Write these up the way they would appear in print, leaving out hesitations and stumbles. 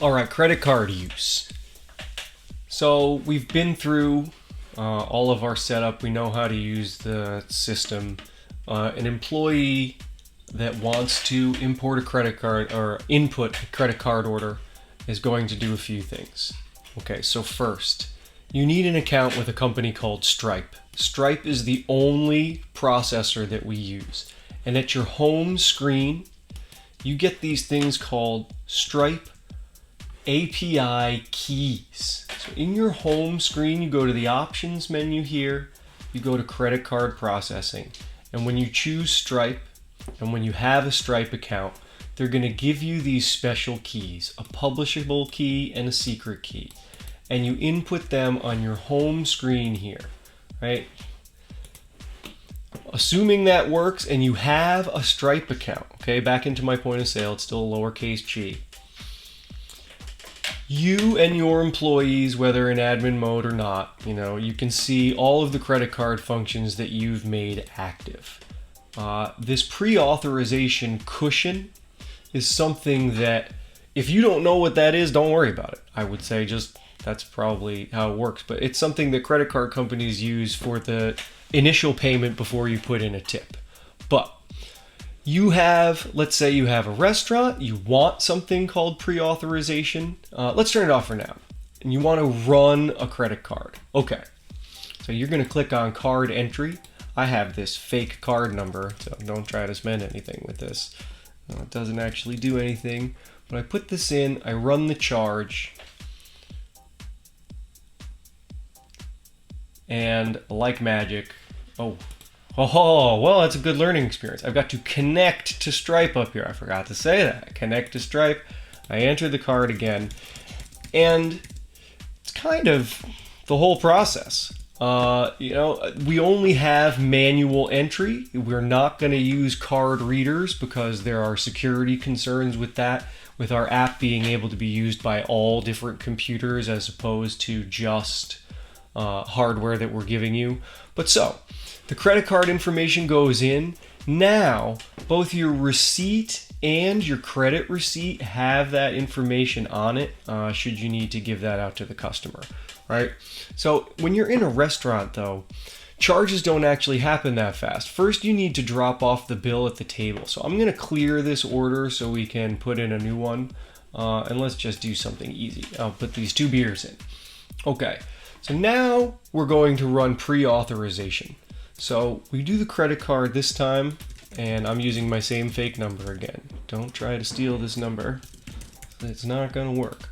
All right, credit card use. So we've been through all of our setup. We know how to use the system. An employee that wants to import a credit card or input a credit card order is going to do a few things. Okay, so first, you need an account with a company called Stripe. Stripe is the only processor that we use. And at your home screen, you get these things called Stripe API keys. So in your home screen, you go to the options menu here, you go to credit card processing. And when you choose Stripe, and when you have a Stripe account, they're going to give you these special keys, a publishable key and a secret key. And you input them on your home screen here, right? Assuming that works and you have a Stripe account, okay, back into my point of sale, it's still a lowercase g. You and your employees, whether in admin mode or not, you can see all of the credit card functions that you've made active. This pre-authorization cushion is something that, if you don't know what that is, don't worry about it. I would say just that's probably how it works. But it's something that credit card companies use for the initial payment before you put in a tip. But let's say you have a restaurant, you want something called pre-authorization. Let's turn it off for now. And you want to run a credit card. Okay, so you're going to click on card entry. I have this fake card number, so don't try to spend anything with this. It doesn't actually do anything. But I put this in, I run the charge, and like magic, well, that's a good learning experience. I've got to connect to Stripe up here. I forgot to say that. Connect to Stripe. I enter the card again. And it's kind of the whole process. We only have manual entry. We're not going to use card readers because there are security concerns with that, with our app being able to be used by all different computers as opposed to just hardware that we're giving you. But so, the credit card information goes in. Now, both your receipt and your credit receipt have that information on it, should you need to give that out to the customer, right? So when you're in a restaurant, though, charges don't actually happen that fast. First, you need to drop off the bill at the table. So I'm going to clear this order so we can put in a new one. And let's just do something easy. I'll put these 2 beers in. Okay, so now we're going to run pre-authorization. So we do the credit card this time, and I'm using my same fake number again. Don't try to steal this number. It's not going to work.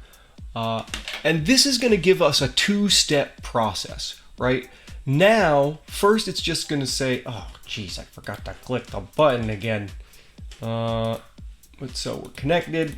And this is going to give us a 2-step process, right? Now, first it's just going to say, oh, geez, I forgot to click the button again. So we're connected.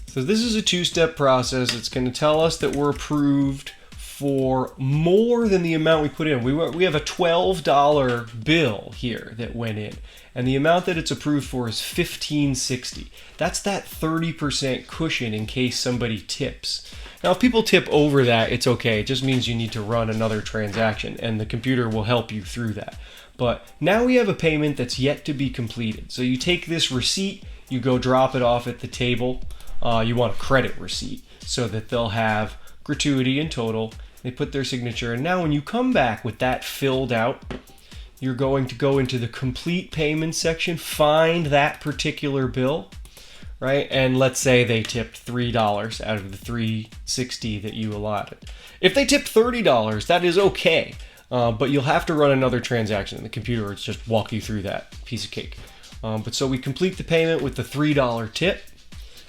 So this is a 2-step process. It's going to tell us that we're approved for more than the amount we put in. We have a $12 bill here that went in, and the amount that it's approved for is $15.60. That's that 30% cushion in case somebody tips. Now, if people tip over that, it's okay. It just means you need to run another transaction, and the computer will help you through that. But now we have a payment that's yet to be completed. So you take this receipt, you go drop it off at the table. You want a credit receipt so that they'll have gratuity and total. They put their signature, and now when you come back with that filled out, you're going to go into the complete payment section, find that particular bill, right? And let's say they tipped $3 out of the $3.60 that you allotted. If they tipped $30, that is okay, but you'll have to run another transaction, and the computer will just walk you through that piece of cake. But so we complete the payment with the $3 tip,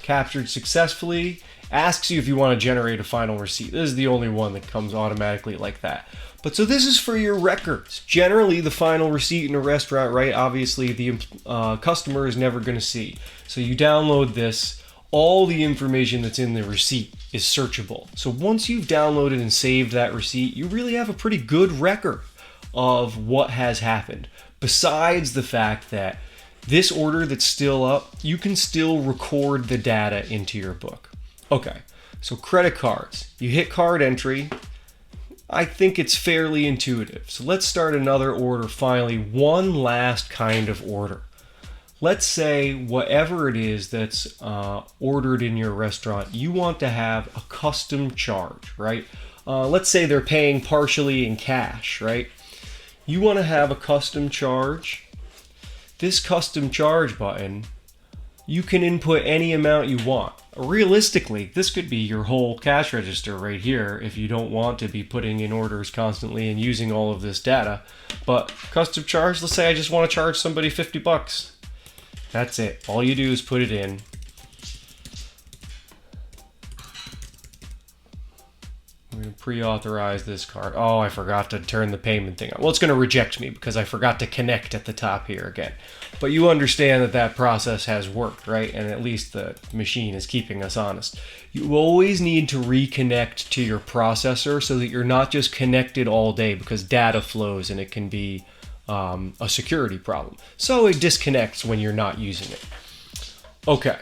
captured successfully. Asks you if you want to generate a final receipt. This is the only one that comes automatically like that. But so this is for your records. Generally, the final receipt in a restaurant, right? Obviously, the customer is never going to see. So you download this. All the information that's in the receipt is searchable. So once you've downloaded and saved that receipt, you really have a pretty good record of what has happened. Besides the fact that this order that's still up, you can still record the data into your book. Okay, so credit cards. You hit card entry. I think it's fairly intuitive. So let's start another order finally. One last kind of order. let's say whatever it is that's ordered in your restaurant, you want to have a custom charge, right? Let's say they're paying partially in cash, right? You want to have a custom charge. This custom charge button, you can input any amount you want. Realistically, this could be your whole cash register right here if you don't want to be putting in orders constantly and using all of this data. But custom charge, let's say I just want to charge somebody $50. That's it. All you do is put it in. I'm going to pre-authorize this card. Oh, I forgot to turn the payment thing on. Well, it's going to reject me because I forgot to connect at the top here again. But you understand that that process has worked, right? And at least the machine is keeping us honest. You always need to reconnect to your processor so that you're not just connected all day, because data flows and it can be a security problem. So it disconnects when you're not using it. Okay.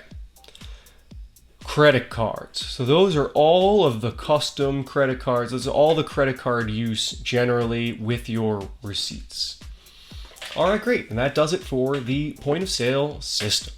Credit cards. So those are all of the custom credit cards. Those are all the credit card use generally with your receipts. All right, great. And that does it for the point of sale system.